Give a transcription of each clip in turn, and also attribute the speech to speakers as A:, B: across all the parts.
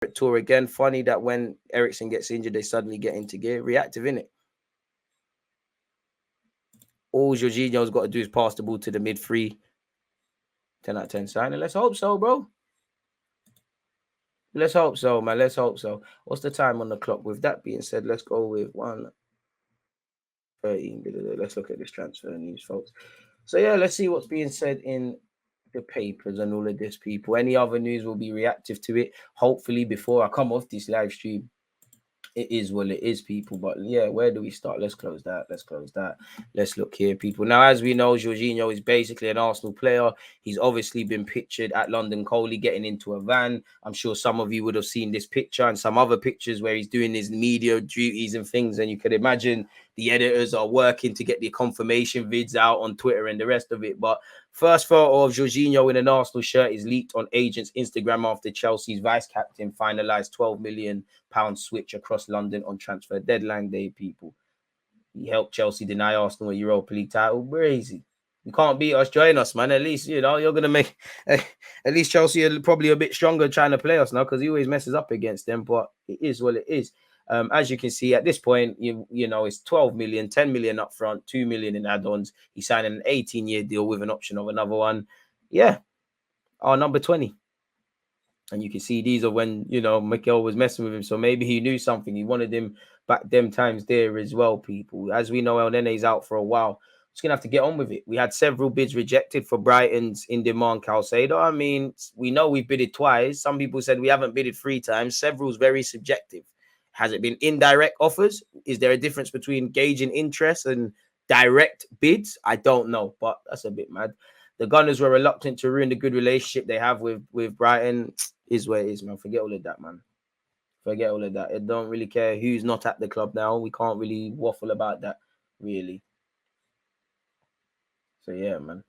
A: tour again. Funny that when Eriksen gets injured, they suddenly get into gear. Reactive, innit? All Jorginho's got to do is pass the ball to the mid three. 10 out of 10 signing. Let's hope so, bro. Let's hope so, man. Let's hope so. What's the time on the clock? With that being said, let's go with 1:13. Let's look at this transfer news, folks. So, yeah, let's see what's being said in the papers and all of this, people. Any other news will be reactive to it. Hopefully, before I come off this live stream, it is what it is, people. But yeah, where do we start? Let's close that. Let's look here, people. Now, as we know, Jorginho is basically an Arsenal player. He's obviously been pictured at London Coley getting into a van. I'm sure some of you would have seen this picture and some other pictures where he's doing his media duties and things. And you could imagine the editors are working to get the confirmation vids out on Twitter and the rest of it. But first photo of Jorginho in an Arsenal shirt is leaked on agents' Instagram after Chelsea's vice captain finalised £12 million switch across London on transfer deadline day, people. He helped Chelsea deny Arsenal a Europa League title. Crazy. You can't beat us, join us, man. At least, you're going to make... At least Chelsea are probably a bit stronger trying to play us now because he always messes up against them, but it is what it is. As you can see, at this point, you know, it's 12 million, 10 million up front, 2 million in add-ons. He signed an 18-year deal with an option of another one. Yeah, our number 20. And you can see these are when, you know, Mikel was messing with him. So maybe he knew something. He wanted him back them times there as well, people. As we know, Elneny's out for a while. Just going to have to get on with it. We had several bids rejected for Brighton's in-demand Caicedo. I mean, we know we've bidded twice. Some people said we haven't bidded 3 times. Several's very subjective. Has it been indirect offers? Is there a difference between gauging interest and direct bids? I don't know, but that's a bit mad. The Gunners were reluctant to ruin the good relationship they have with Brighton. Is where it is, man. Forget all of that, man. Forget all of that. It don't really care who's not at the club now. We can't really waffle about that, really. So, yeah, man.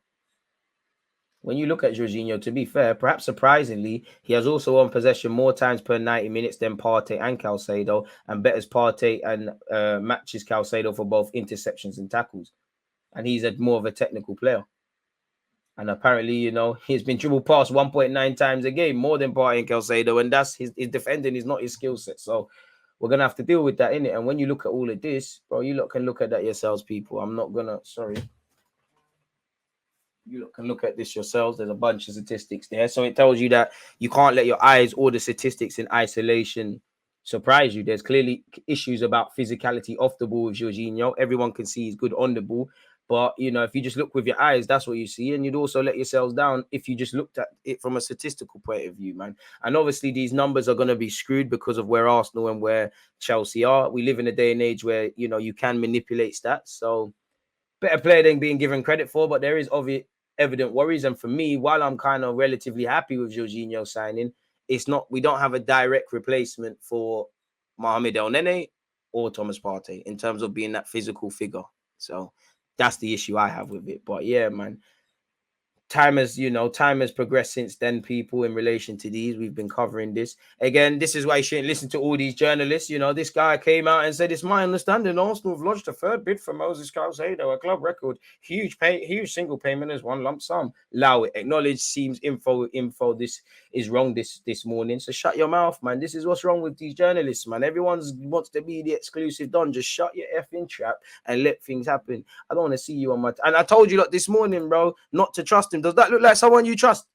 A: When you look at Jorginho, to be fair, perhaps surprisingly, he has also won possession more times per 90 minutes than Partey and Caicedo, and betters Partey and matches Caicedo for both interceptions and tackles. And he's more of a technical player. And apparently, you know, he's been dribbled past 1.9 times a game, more than Partey and Caicedo, and that's his defending is not his skill set. So we're going to have to deal with that, innit? And when you look at all of this, bro, you can look at that yourselves, people. I'm not going to, sorry. You can look at this yourselves. There's a bunch of statistics there. So it tells you that you can't let your eyes or the statistics in isolation surprise you. There's clearly issues about physicality off the ball with Jorginho. Everyone can see he's good on the ball. But, you know, if you just look with your eyes, that's what you see. And you'd also let yourselves down if you just looked at it from a statistical point of view, man. And obviously these numbers are going to be screwed because of where Arsenal and where Chelsea are. We live in a day and age where, you know, you can manipulate stats. So better player than being given credit for, but there is obvious evident worries. And for me, while I'm kind of relatively happy with Jorginho signing, it's not, we don't have a direct replacement for Mohamed Elneny or Thomas Partey in terms of being that physical figure. So that's the issue I have with it. But yeah, man, time has progressed since then, people, in relation to these. We've been covering this. Again, this is why you shouldn't listen to all these journalists. You know, this guy came out and said, it's my understanding Arsenal have lodged a third bid for Moses Caicedo, a club record. Huge single payment as one lump sum. Allow it. Acknowledge seems info. This is wrong this morning. So shut your mouth, man. This is what's wrong with these journalists, man. Everyone wants to be the exclusive don. Just shut your effing trap and let things happen. I don't want to see you on my... And I told you, look, this morning, bro, not to trust him. Does that look like someone you trust?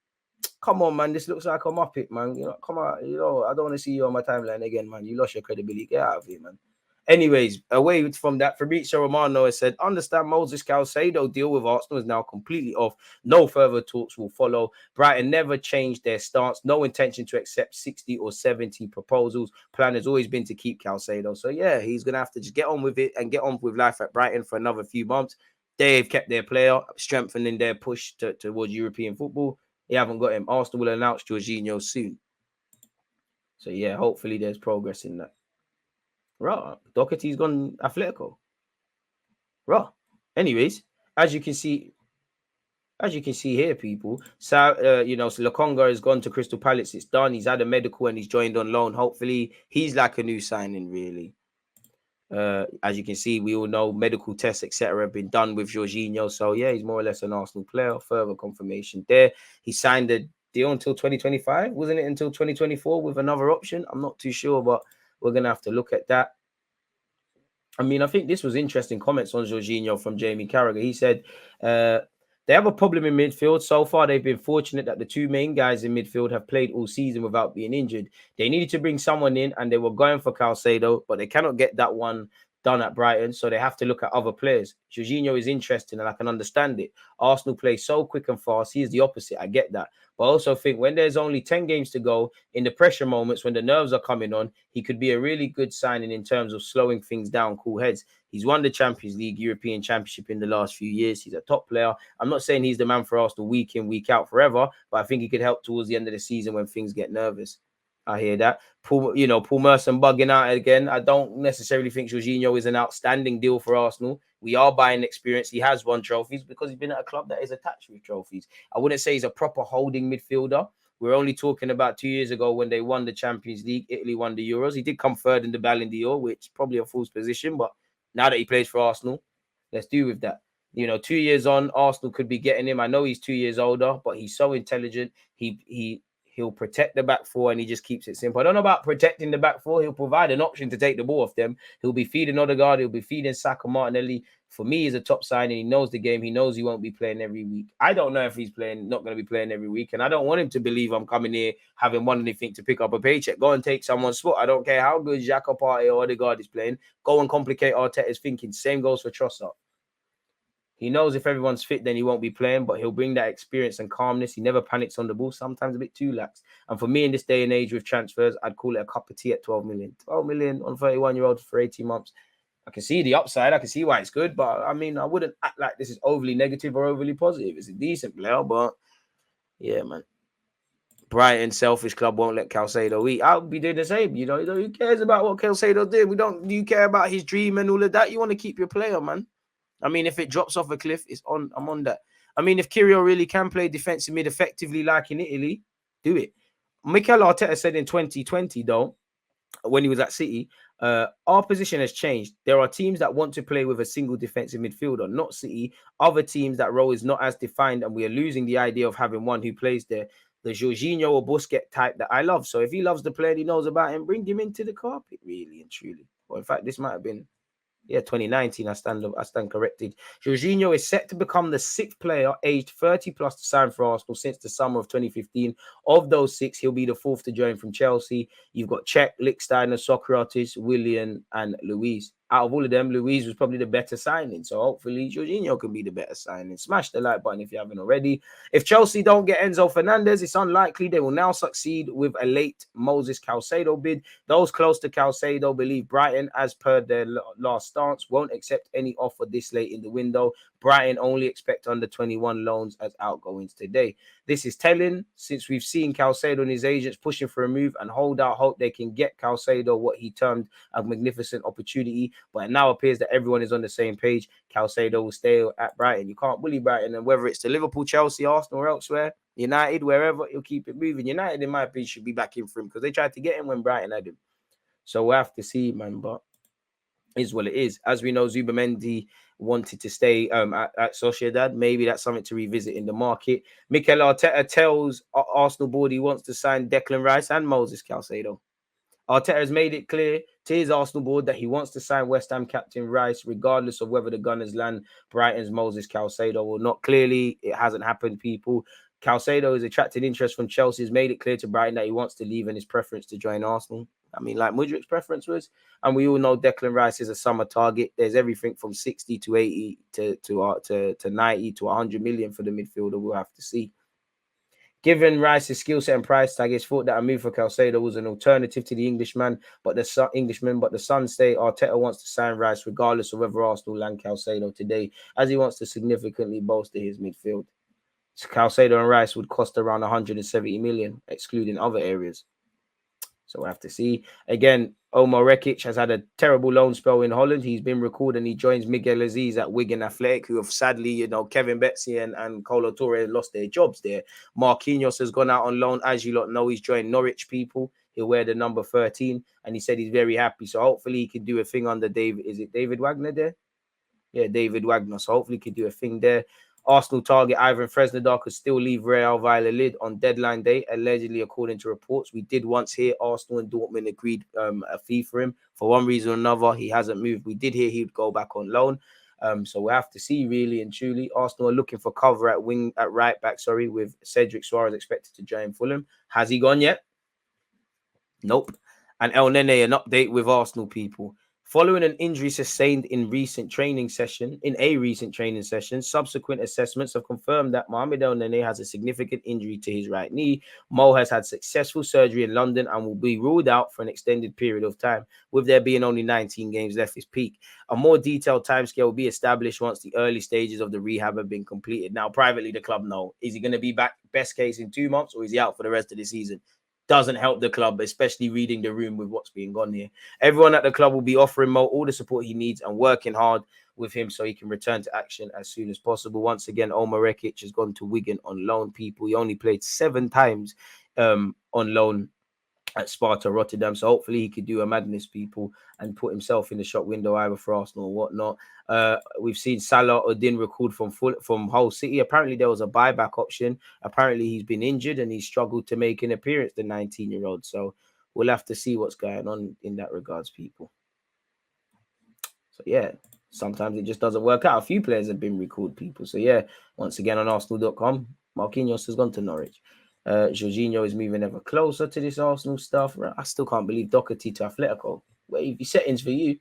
A: Come on, man. This looks like a muppet, man. You know, come on. You know, I don't want to see you on my timeline again, man. You lost your credibility. Get out of here, man. Anyways, away from that, Fabrizio Romano has said, understand Moses Caicedo deal with Arsenal is now completely off. No further talks will follow. Brighton never changed their stance. No intention to accept 60 or 70 proposals. Plan has always been to keep Caicedo. So, yeah, he's going to have to just get on with it and get on with life at Brighton for another few months. They've kept their player, strengthening their push towards European football. They haven't got him. Arsenal will announce Jorginho soon. So, yeah, hopefully there's progress in that. Right. Doherty's gone Atletico. Right. Anyways, as you can see here, people, so, you know, so Lokonga has gone to Crystal Palace. It's done. He's had a medical and he's joined on loan. Hopefully, he's like a new signing, really. As you can see, we all know medical tests, etc., have been done with Jorginho. So, yeah, he's more or less an Arsenal player. Further confirmation there. He signed the deal until 2025, wasn't it? Until 2024 with another option. I'm not too sure, but we're gonna have to look at that. I mean, I think this was interesting comments on Jorginho from Jamie Carragher. He said they have a problem in midfield. So far, they've been fortunate that the two main guys in midfield have played all season without being injured. They needed to bring someone in, and they were going for Caicedo, but they cannot get that one done at Brighton, so they have to look at other players. Jorginho is interesting, and I can understand it. Arsenal play so quick and fast. He is the opposite. I get that. But I also think when there's only 10 games to go, in the pressure moments, when the nerves are coming on, he could be a really good signing in terms of slowing things down, cool heads. He's won the Champions League, European Championship in the last few years. He's a top player. I'm not saying he's the man for Arsenal week in, week out forever, but I think he could help towards the end of the season when things get nervous. I hear that. Paul Merson bugging out again. I don't necessarily think Jorginho is an outstanding deal for Arsenal. We are buying experience. He has won trophies because he's been at a club that is attached with trophies. I wouldn't say he's a proper holding midfielder. We're only talking about 2 years ago when they won the Champions League. Italy won the Euros. He did come third in the Ballon d'Or, which is probably a fool's position. But now that he plays for Arsenal, let's do with that. 2 years on, Arsenal could be getting him. I know he's 2 years older, but he's so intelligent. He'll protect the back four, and he just keeps it simple. I don't know about protecting the back four. He'll provide an option to take the ball off them. He'll be feeding Odegaard. He'll be feeding Saka, Martinelli. For me, he's a top signing. He knows the game. He knows he won't be playing every week. I don't know if he's not going to be playing every week, and I don't want him to believe I'm coming here having won anything to pick up a paycheck. Go and take someone's spot. I don't care how good Xhaka, Partey, or Odegaard is playing. Go and complicate Arteta's thinking. Same goes for Trossard. He knows if everyone's fit, then he won't be playing, but he'll bring that experience and calmness. He never panics on the ball, sometimes a bit too lax. And for me, in this day and age with transfers, I'd call it a cup of tea at 12 million. 12 million on 31-year-olds for 18 months. I can see the upside. I can see why it's good, but I mean, I wouldn't act like this is overly negative or overly positive. It's a decent player, but yeah, man. Brighton, selfish club, won't let Caicedo eat. I'll be doing the same. Who cares about what Caicedo did? Do you care about his dream and all of that? You want to keep your player, man. I mean, if it drops off a cliff, I'm on that. I mean, if Kirio really can play defensive mid effectively like in Italy, do it. Mikel Arteta said in 2020, though, when he was at City, our position has changed. There are teams that want to play with a single defensive midfielder, not City. Other teams, that role is not as defined, and we are losing the idea of having one who plays there. The Jorginho or Busquets type that I love. So if he loves the player and he knows about him, bring him into the carpet, really and truly. Well, in fact, this might have been 2019, I stand corrected. Jorginho is set to become the sixth player aged 30 plus to sign for Arsenal since the summer of 2015. Of those six, he'll be the fourth to join from Chelsea. You've got Cech, Lichtsteiner, Socrates, Willian, and Luiz. Out of all of them, Luiz was probably the better signing. So hopefully Jorginho can be the better signing. Smash the like button if you haven't already. If Chelsea don't get Enzo Fernandez, it's unlikely they will now succeed with a late Moses Caicedo bid. Those close to Caicedo believe Brighton, as per their last stance, won't accept any offer this late in the window. Brighton only expect under 21 loans as outgoings today. This is telling, since we've seen Caicedo and his agents pushing for a move and hold out hope they can get Caicedo what he termed a magnificent opportunity. But it now appears that everyone is on the same page. Caicedo will stay at Brighton. You can't bully Brighton, and whether it's to Liverpool, Chelsea, Arsenal, or elsewhere, United, wherever, he'll keep it moving. United, in my opinion, should be back in for him because they tried to get him when Brighton had him. So we'll have to see, man. But is what it is. As we know, Zubamendi wanted to stay at Sociedad. Maybe that's something to revisit in the market. Mikel Arteta tells Arsenal board he wants to sign Declan Rice and Moses Caicedo. Arteta has made it clear to his Arsenal board that he wants to sign West Ham captain Rice, regardless of whether the Gunners land Brighton's Moses Caicedo or not. Clearly, it hasn't happened, people. Caicedo has attracted interest from Chelsea, has made it clear to Brighton that he wants to leave and his preference to join Arsenal. I mean, like Mudrik's preference was. And we all know Declan Rice is a summer target. There's everything from 60 to 80 to 90 to 100 million for the midfielder. We'll have to see. Given Rice's skill set and price tag, it's thought that a move for Caicedo was an alternative to the Englishman, but the Sun say Arteta wants to sign Rice regardless of whether Arsenal land Caicedo today, as he wants to significantly bolster his midfield. So Caicedo and Rice would cost around 170 million, excluding other areas. So we'll have to see. Again, Omar Rekic has had a terrible loan spell in Holland. He's been recalled and he joins Miguel Aziz at Wigan Athletic, who have sadly, Kevin Betsy and Colo Torre lost their jobs there. Marquinhos has gone out on loan. As you lot know, he's joined Norwich, people. He'll wear the number 13. And he said he's very happy. So hopefully he can do a thing under David. Is it David Wagner there? Yeah, David Wagner. So hopefully he can do a thing there. Arsenal target Ivan Fresnadar could still leave Real Valladolid on deadline day, allegedly, according to reports. We did once hear Arsenal and Dortmund agreed a fee for him. For one reason or another, he hasn't moved. We did hear he would go back on loan. So we have to see, really and truly. Arsenal are looking for cover at right back, with Cedric Suarez expected to join Fulham. Has he gone yet? Nope. And Elneny, an update with Arsenal people. Following an injury sustained in a recent training session, subsequent assessments have confirmed that Mohamed Elneny has a significant injury to his right knee. Mo has had successful surgery in London and will be ruled out for an extended period of time, with there being only 19 games left his peak. A more detailed timescale will be established once the early stages of the rehab have been completed. Now, privately, the club know. Is he going to be back, best case, in 2 months, or is he out for the rest of the season? Doesn't help the club, especially reading the room with what's being gone here. Everyone at the club will be offering Mo all the support he needs and working hard with him so he can return to action as soon as possible. Once again, Omar Rekic has gone to Wigan on loan, people. He only played 7 times on loan at Sparta Rotterdam, so hopefully he could do a madness, people, and put himself in the shop window either for Arsenal or whatnot. We've seen Salah Odin recalled from Hull City. Apparently there was a buyback option. Apparently he's been injured and he's struggled to make an appearance, the 19-year-old. So we'll have to see what's going on in that regards, people. So yeah, sometimes it just doesn't work out. A few players have been recalled, people. So yeah, once again on Arsenal.com, Marquinhos has gone to Norwich. Jorginho is moving ever closer to this Arsenal stuff. I still can't believe Doherty to Atletico. Wavy settings for you.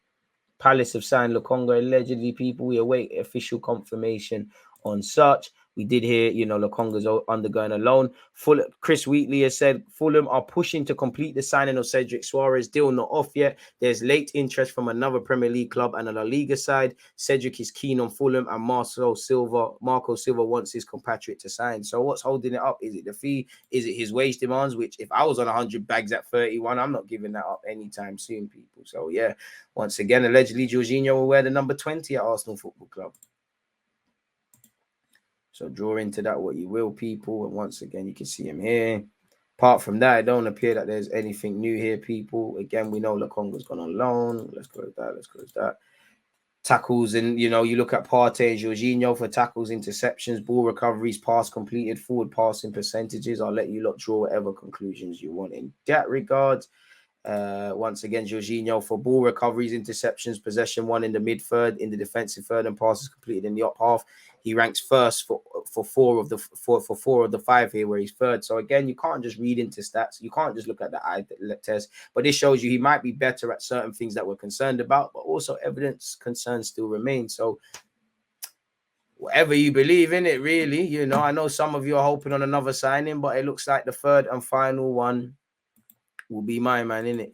A: Palace have signed Lokonga allegedly, people. We await official confirmation on such. We did hear, Lokonga's undergoing a loan. Chris Wheatley has said Fulham are pushing to complete the signing of Cedric Suarez. Deal not off yet. There's late interest from another Premier League club and a La Liga side. Cedric is keen on Fulham and Marco Silva wants his compatriot to sign. So what's holding it up? Is it the fee? Is it his wage demands? Which if I was on 100 bags at 31, I'm not giving that up anytime soon, people. So yeah, once again, allegedly Jorginho will wear the number 20 at Arsenal Football Club. So draw into that what you will, people. And once again, you can see him here. Apart from that, it don't appear that there's anything new here, people. Again, we know Lokonga's gone on loan. Let's go with that. Tackles, and you look at Partey and Jorginho for tackles, interceptions, ball recoveries, pass completed, forward passing percentages. I'll let you lot draw whatever conclusions you want in that regard. Once again, Jorginho for ball recoveries, interceptions, possession one in the mid third, in the defensive third, and passes completed in the up half. He ranks first for four of the 5 here, where he's third. So again, you can't just read into stats. You can't just look at the eye test. But this shows you he might be better at certain things that we're concerned about, but also evidence concerns still remain. So whatever you believe in it, really, I know some of you are hoping on another signing, but it looks like the third and final one will be my man, innit?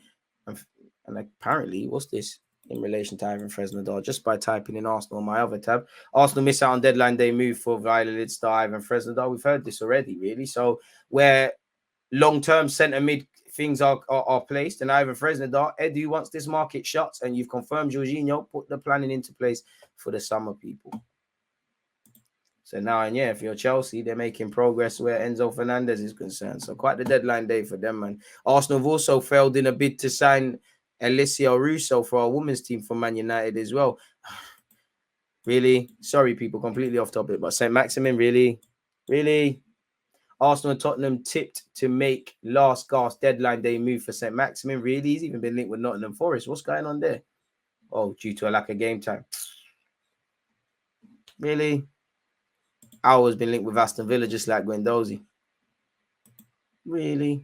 A: And apparently, what's this in relation to Ivan Fresnadar? Just by typing in Arsenal on my other tab. Arsenal miss out on deadline day move for Valladolid star Ivan Fresnadar. We've heard this already, really. So where long-term centre mid things are placed, and Ivan Fresnadar, Edu, once this market shuts and you've confirmed Jorginho, put the planning into place for the summer, people. So now, and yeah, if you're Chelsea, they're making progress where Enzo Fernandez is concerned. So quite the deadline day for them, man. Arsenal have also failed in a bid to sign Alicia Russo for our women's team from Man United as well. Really? Sorry, people, completely off topic, but St. Maximin, really? Arsenal and Tottenham tipped to make last gasp deadline day move for St. Maximin. Really? He's even been linked with Nottingham Forest. What's going on there? Oh, due to a lack of game time. Really? Ours been linked with Aston Villa, just like Guendouzi. Really?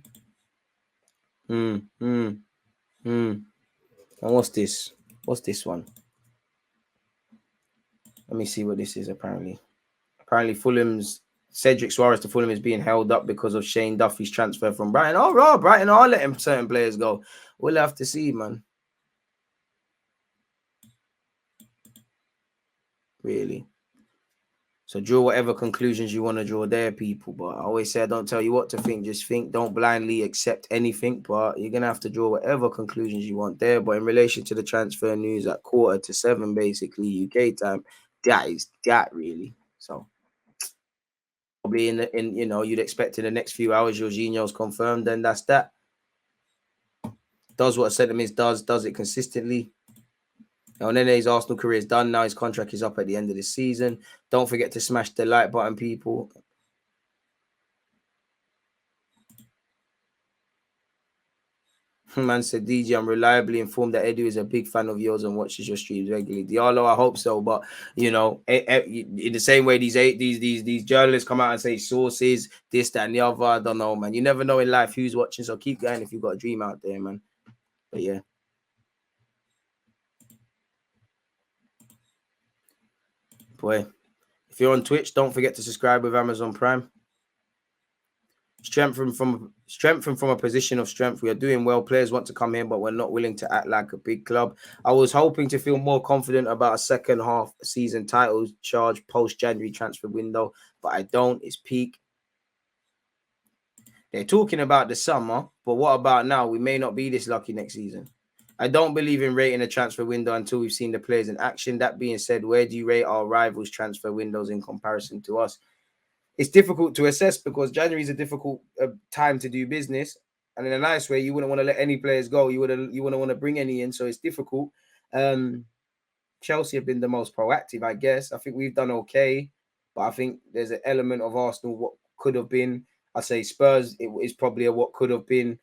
A: And what's this? What's this one? Let me see what this is. Apparently Fulham's Cedric Suarez to Fulham is being held up because of Shane Duffy's transfer from Brighton. Oh, right, Brighton are letting certain players go. We'll have to see, man. Really? So draw whatever conclusions you want to draw there, people. But I always say I don't tell you what to think. Just think. Don't blindly accept anything. But you're going to have to draw whatever conclusions you want there. But in relation to the transfer news at 6:45, basically, UK time, that is that, really. So probably you'd expect in the next few hours, Jorginho's confirmed. Then that's that. Does what I said to him does it consistently. Elneny's Arsenal career is done now. His contract is up at the end of the season. Don't forget to smash the like button, people. Man said, DG, I'm reliably informed that Edu is a big fan of yours and watches your streams regularly. Diallo, I hope so, but you know, in the same way these journalists come out and say sources, this, that, and the other. I don't know, man. You never know in life who's watching, so keep going if you've got a dream out there, man. But yeah. Boy, if you're on Twitch, don't forget to subscribe with Amazon Prime. Strengthen from a position of strength. We are doing well. Players want to come in, but we're not willing to act like a big club. I was hoping to feel more confident about a second half season title charge post January transfer window, but I don't. It's peak. They're talking about the summer, but what about now? We may not be this lucky next season. I don't believe in rating a transfer window until we've seen the players in action. That being said, where do you rate our rivals' transfer windows in comparison to us? It's difficult to assess because January is a difficult time to do business, and in a nice way, you wouldn't want to let any players go. You wouldn't want to bring any in, so it's difficult. Chelsea have been the most proactive, I guess. I think we've done okay, but I think there's an element of Arsenal what could have been. I say Spurs it is probably a what could have been,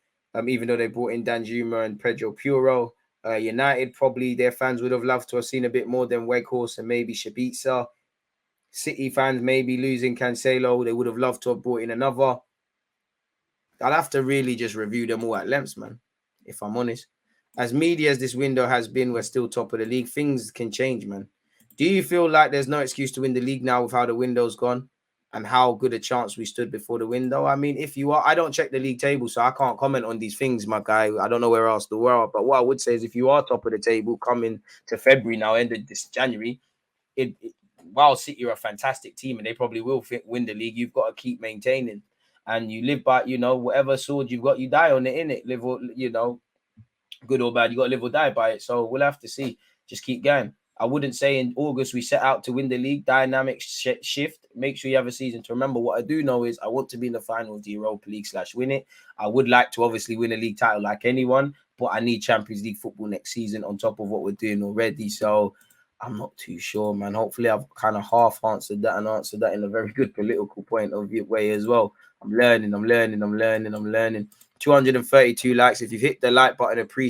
A: even though they brought in Danjuma and Pedro Puro. United probably their fans would have loved to have seen a bit more than Weghorst and maybe Shabiza. City fans maybe losing Cancelo. They would have loved to have brought in another. I'll have to really just review them all at length, man, if I'm honest. As media as this window has been, we're still top of the league. Things can change, man. Do you feel like there's no excuse to win the league now with how the window's gone and how good a chance we stood before the window? I mean, if you are, I don't check the league table, so I can't comment on these things, my guy. I don't know where else the world, but what I would say is if you are top of the table coming to February now, end of this January, while City are a fantastic team and they probably will win the league, you've got to keep maintaining. And you live by, whatever sword you've got, you die on it, innit? Live, good or bad, you got to live or die by it. So we'll have to see. Just keep going. I wouldn't say in August we set out to win the league. Dynamics shift. Make sure you have a season to remember. What I do know is I want to be in the final of the Europa League / win it. I would like to obviously win a league title like anyone, but I need Champions League football next season on top of what we're doing already. So I'm not too sure, man. Hopefully I've kind of half answered that and answered that in a very good political point of view way as well. I'm learning. 232 likes. If you've hit the like button, appreciate